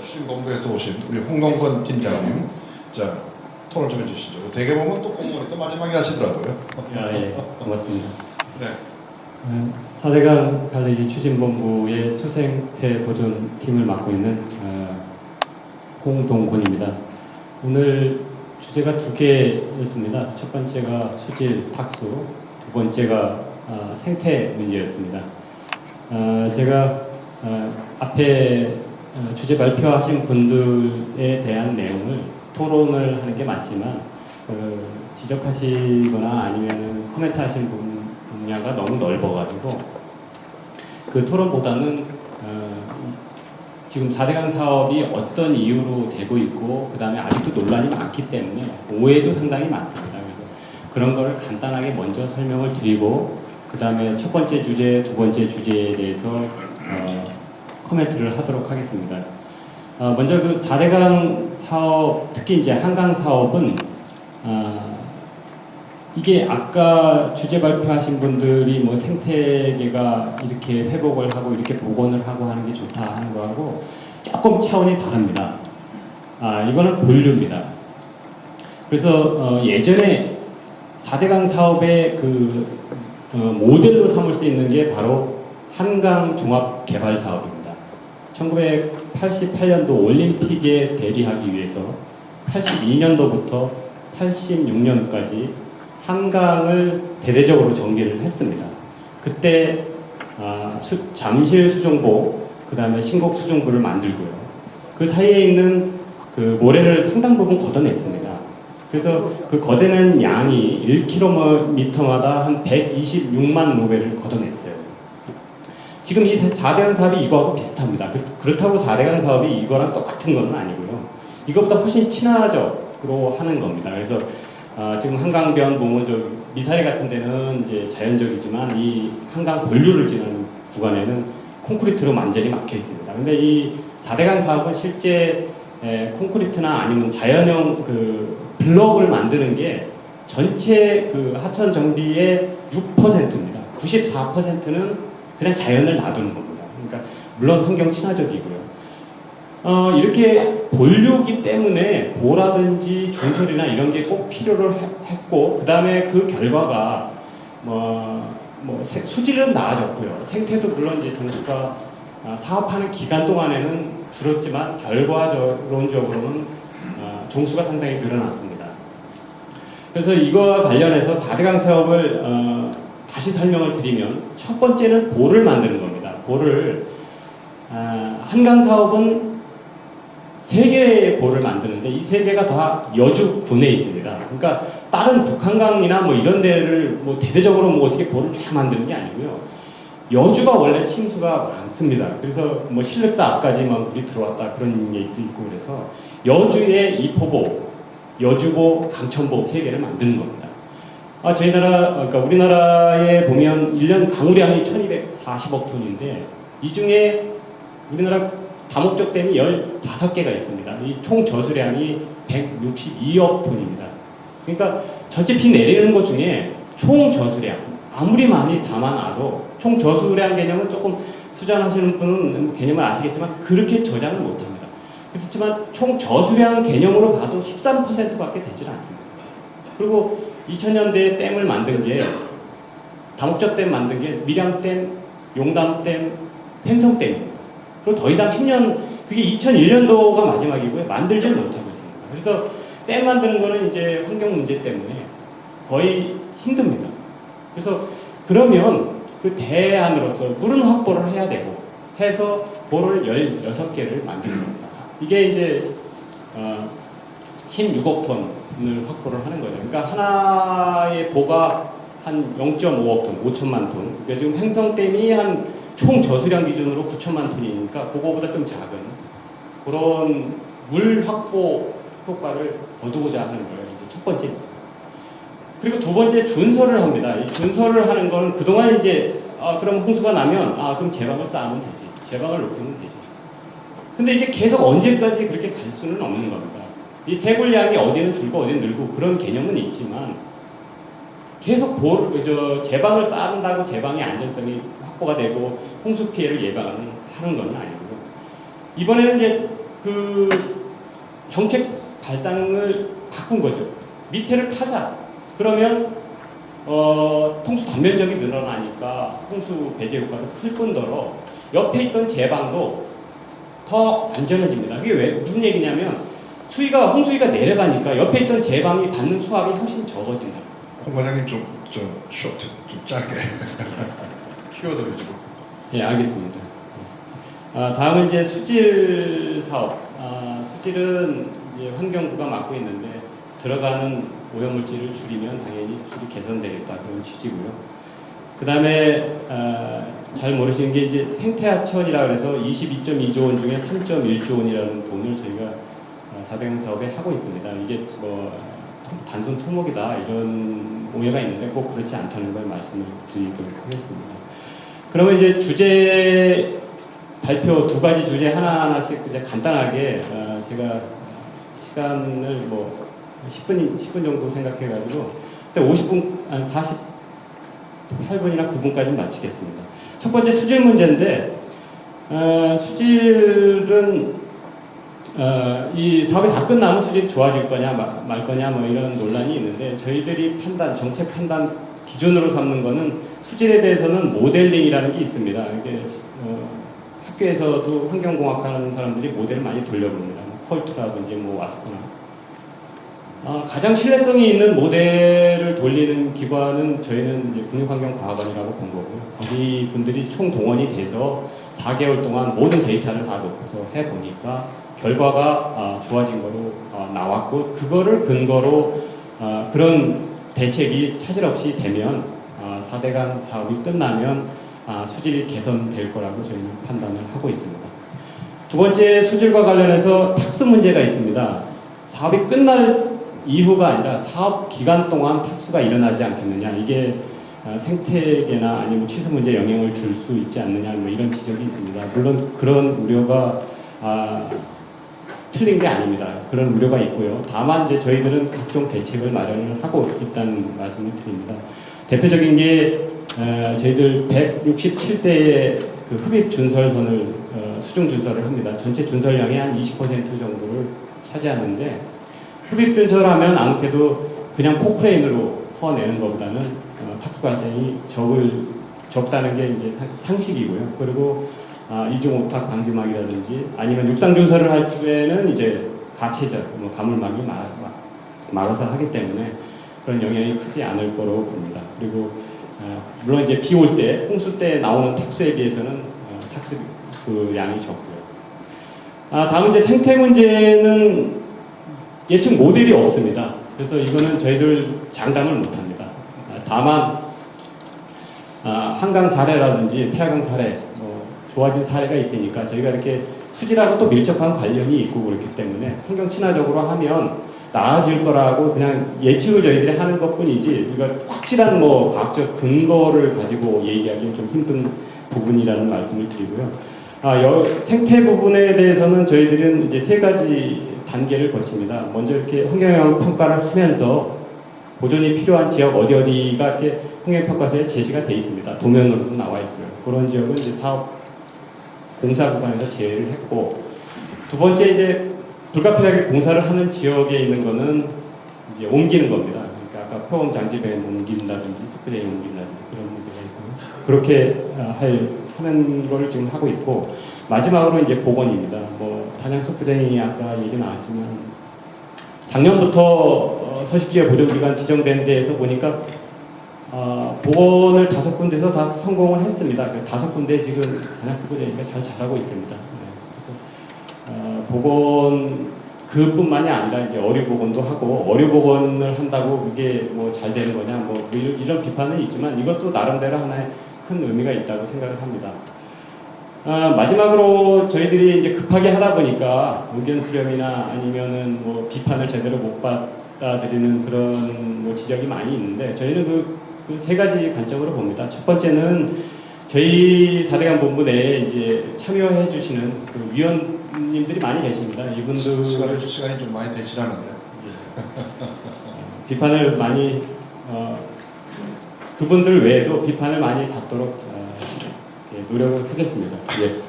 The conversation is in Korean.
추진본부에서 오신 우리 홍동건 팀장님, 자 토론 좀 해주시죠. 대개 보면 또 공무원이 또 마지막에 하시더라고요. 예, 고맙습니다. 네. 4대강 달리기 추진본부의 수생태 보존팀을 맡고 있는 홍동곤입니다. 오늘 주제가 두 개였습니다. 첫 번째가 수질 탁수, 두 번째가 생태 문제였습니다. 제가 앞에 주제 발표하신 분들에 대한 내용을 토론을 하는 게 맞지만 지적하시거나 아니면 코멘트 하신 분야가 너무 넓어가지고 그 토론보다는 지금 4대강 사업이 어떤 이유로 되고 있고 그 다음에 아직도 논란이 많기 때문에 오해도 상당히 많습니다. 그래서 그런 거를 간단하게 먼저 설명을 드리고 그 다음에 첫 번째 주제, 두 번째 주제에 대해서 코멘트를 하도록 하겠습니다. 먼저 그 4대강 사업, 특히 이제 한강 사업은 이게 아까 주제 발표하신 분들이 뭐 생태계가 이렇게 회복을 하고 이렇게 복원을 하고 하는 게 좋다 하는 거하고 조금 차원이 다릅니다. 이거는 본류입니다. 그래서 예전에 4대강 사업의 그 모델로 삼을 수 있는 게 바로 한강 종합 개발 사업입니다. 1988년도 올림픽에 대비하기 위해서 82년도부터 86년까지 한강을 대대적으로 정비를 했습니다. 그때 잠실 수중보, 그 다음에 신곡 수중보를 만들고요. 그 사이에 있는 그 모래를 상당 부분 걷어냈습니다. 그래서 그 걷어낸 양이 1km마다 한 126만 로베를 걷어냈어요. 지금 이 4대강 사업이 이거하고 비슷합니다. 그렇다고 4대강 사업이 이거랑 똑같은 건 아니고요. 이것보다 훨씬 친화적으로 하는 겁니다. 그래서 지금 한강변 보면 저 미사일 같은 데는 이제 자연적이지만 이 한강 본류를 지나는 구간에는 콘크리트로 완전히 막혀 있습니다. 근데 이 4대강 사업은 실제 콘크리트나 아니면 자연형 그 블럭을 만드는 게 전체 그 하천 정비의 6%입니다. 94%는 그냥 자연을 놔두는 겁니다. 그러니까 물론 환경 친화적이고요. 이렇게 본류기 때문에 보라든지 준설이나 이런 게 꼭 필요를 했고 그 다음에 그 결과가 수질은 나아졌고요. 생태도 물론 이제 종수가 사업하는 기간 동안에는 줄었지만 결과론적으로는 종수가 상당히 늘어났습니다. 그래서 이거와 관련해서 4대강 사업을 다시 설명을 드리면 첫 번째는 보를 만드는 겁니다. 보를 한강 사업은 3개의 보를 만드는데 이 3개가 다 여주군에 있습니다. 그러니까 다른 북한강이나 뭐 이런 데를 뭐 대대적으로 뭐 어떻게 보를 쫙 만드는 게 아니고요. 여주가 원래 침수가 많습니다. 그래서 뭐 실륵사 앞까지만 물이 들어왔다 그런 얘기도 있고 그래서 여주의 이 포보, 여주보, 강천보 3개를 만드는 겁니다. 저희 나라, 그러니까 우리나라에 보면 1년 강우량이 1240억 톤인데 이 중에 우리나라 다목적 댐이 15개가 있습니다. 이 총 저수량이 162억 톤입니다. 그러니까 전체 비 내리는 것 중에 총 저수량, 아무리 많이 담아놔도 총 저수량 개념은 조금 수전하시는 분은 개념을 아시겠지만 그렇게 저장을 못합니다. 그렇지만 총 저수량 개념으로 봐도 13%밖에 되질 않습니다. 그리고 2000년대에 댐을 만든 게 다목적 댐 만든 게 밀양댐, 용담댐, 횡성댐입니다. 그리고 더 이상 10년, 그게 2001년도가 마지막이고요. 만들지는 못하고 있습니다. 그래서 댐 만드는 거는 이제 환경 문제 때문에 거의 힘듭니다. 그래서 그러면 그 대안으로서 물은 확보를 해야 되고 해서 보를 16개를 만드는 겁니다. 이게 이제 16억 톤을 확보를 하는 거죠. 그러니까 하나의 보가 한 0.5억 톤, 5천만 톤. 그러니까 지금 횡성댐이 한 총 저수량 기준으로 9천만 톤이니까 그거보다 좀 작은 그런 물 확보 효과를 거두고자 하는 거예요. 이제 첫 번째. 그리고 두 번째 준설을 합니다. 이 준설을 하는 거는 그동안 이제 그럼 홍수가 나면 그럼 제방을 쌓으면 되지. 제방을 높이면 되지. 근데 이게 계속 언제까지 그렇게 갈 수는 없는 겁니다. 이 세골량이 어디는 줄고 어디는 늘고 그런 개념은 있지만 계속 제방을 쌓는다고 제방의 안전성이 확보가 되고 홍수 피해를 예방하는 건 아니고요. 이번에는 이제 그 정책 발상을 바꾼 거죠. 밑에를 타자. 그러면 통수 단면적이 늘어나니까 홍수 배제 효과도 클 뿐더러 옆에 있던 제방도 더 안전해집니다. 그게 왜 무슨 얘기냐면 홍수위가 내려가니까 옆에 있던 제방이 받는 수압이 훨씬 적어진다. 홍 과장님 좀 쇼트 좀 짧게 키워드 위주로. 예, 알겠습니다. 다음은 이제 수질 사업. 수질은 이제 환경부가 맡고 있는데 들어가는 오염물질을 줄이면 당연히 수질이 개선되겠다 그런 취지고요. 그 다음에 잘 모르시는 게 이제 생태하천이라 그래서 22.2조 원 중에 3.1조 원이라는 돈을 저희가 4대강 사업에 하고 있습니다. 이게 뭐 단순 토목이다 이런 오해가 있는데 꼭 그렇지 않다는 걸 말씀을 드리도록 하겠습니다. 그러면 이제 주제 발표 두 가지 주제 하나하나씩 이제 간단하게 제가 시간을 뭐 10분 정도 생각해가지고 50분, 한 48분이나 9분까지 마치겠습니다. 첫 번째 수질 문제인데 수질은 이 사업이 다 끝나면 수질이 좋아질 거냐 말 거냐 뭐 이런 논란이 있는데 저희들이 정책 판단 기준으로 삼는 거는 수질에 대해서는 모델링이라는 게 있습니다. 이게 학교에서도 환경공학 하는 사람들이 모델을 많이 돌려봅니다. 컬트라든지 뭐 와스코나. 가장 신뢰성이 있는 모델을 돌리는 기관은 저희는 이제 국립환경과학원이라고 본 거고요. 거기 분들이 총 동원이 돼서 4개월 동안 모든 데이터를 다 놓고서 해보니까 결과가 좋아진 거로 나왔고 그거를 근거로 그런 대책이 차질 없이 되면 4대강 사업이 끝나면 수질이 개선될 거라고 저희는 판단을 하고 있습니다. 두 번째 수질과 관련해서 탁수 문제가 있습니다. 사업이 끝날 이후가 아니라 사업 기간 동안 탁수가 일어나지 않겠느냐. 이게 생태계나 아니면 취수 문제에 영향을 줄 수 있지 않느냐. 뭐 이런 지적이 있습니다. 물론 그런 우려가 틀린 게 아닙니다. 그런 우려가 있고요. 다만 이제 저희들은 각종 대책을 마련을 하고 있다는 말씀을 드립니다. 대표적인 게 저희들 167대의 그 흡입 준설선을 수중 준설을 합니다. 전체 준설량의 한 20% 정도를 차지하는데 흡입 준설하면 아무래도 그냥 포크레인으로 퍼내는 것보다는 탁수 발생이 적다는 게 이제 상식이고요. 그리고 이중 오탁 방지막이라든지 아니면 육상 준설을 할 때는 이제 가채절, 가물막이 말아서 하기 때문에 그런 영향이 크지 않을 거로 봅니다. 그리고 물론 이제 비 올 때, 홍수 때 나오는 탁수에 비해서는 탁수 그 양이 적고요. 다음 이제 생태 문제는 예측 모델이 없습니다. 그래서 이거는 저희들 장담을 못합니다. 다만 한강 사례라든지 폐하강 사례, 좋아진 사례가 있으니까 저희가 이렇게 수질하고 또 밀접한 관련이 있고 그렇기 때문에 환경 친화적으로 하면 나아질 거라고 그냥 예측을 저희들이 하는 것뿐이지 이거 확실한 과학적 근거를 가지고 얘기하기는 좀 힘든 부분이라는 말씀을 드리고요. 생태 부분에 대해서는 저희들은 이제 세 가지 단계를 거칩니다. 먼저 이렇게 환경영향 평가를 하면서 보존이 필요한 지역 어디가 이렇게 환경평가서에 제시가 돼 있습니다. 도면으로도 나와 있고요. 그런 지역은 이제 사업 공사 구간에서 제외를 했고, 두 번째 이제 불가피하게 공사를 하는 지역에 있는 거는 이제 옮기는 겁니다. 그러니까 아까 표범 장지배에 옮긴다든지 스프레이 옮긴다든지 그런 문제가 있고요. 그렇게 하는 걸 지금 하고 있고, 마지막으로 이제 복원입니다. 단양 스프레이 아까 얘기 나왔지만 작년부터 서식지역 보존기간 지정된 데에서 보니까 복원을 5군데에서 다 성공을 했습니다. 5군데 지금 단양 스프레이가 잘 자라고 있습니다. 그래서 복원 그뿐만이 아니라 이제 어류 복원도 하고, 어류 복원을 한다고 그게 잘 되는 거냐 이런 비판은 있지만 이것도 나름대로 하나의 큰 의미가 있다고 생각을 합니다. 마지막으로 저희들이 이제 급하게 하다 보니까 의견 수렴이나 아니면은 비판을 제대로 못 받아들이는 그런 지적이 많이 있는데, 저희는 그 세 가지 관점으로 봅니다. 첫 번째는 저희 4대강 본부 내에 이제 참여해 주시는 그 위원님들이 많이 계십니다. 이분들 시간이 좀 많이 되시라는데 비판을 많이 그분들 외에도 비판을 많이 받도록 노력을 하겠습니다. 예.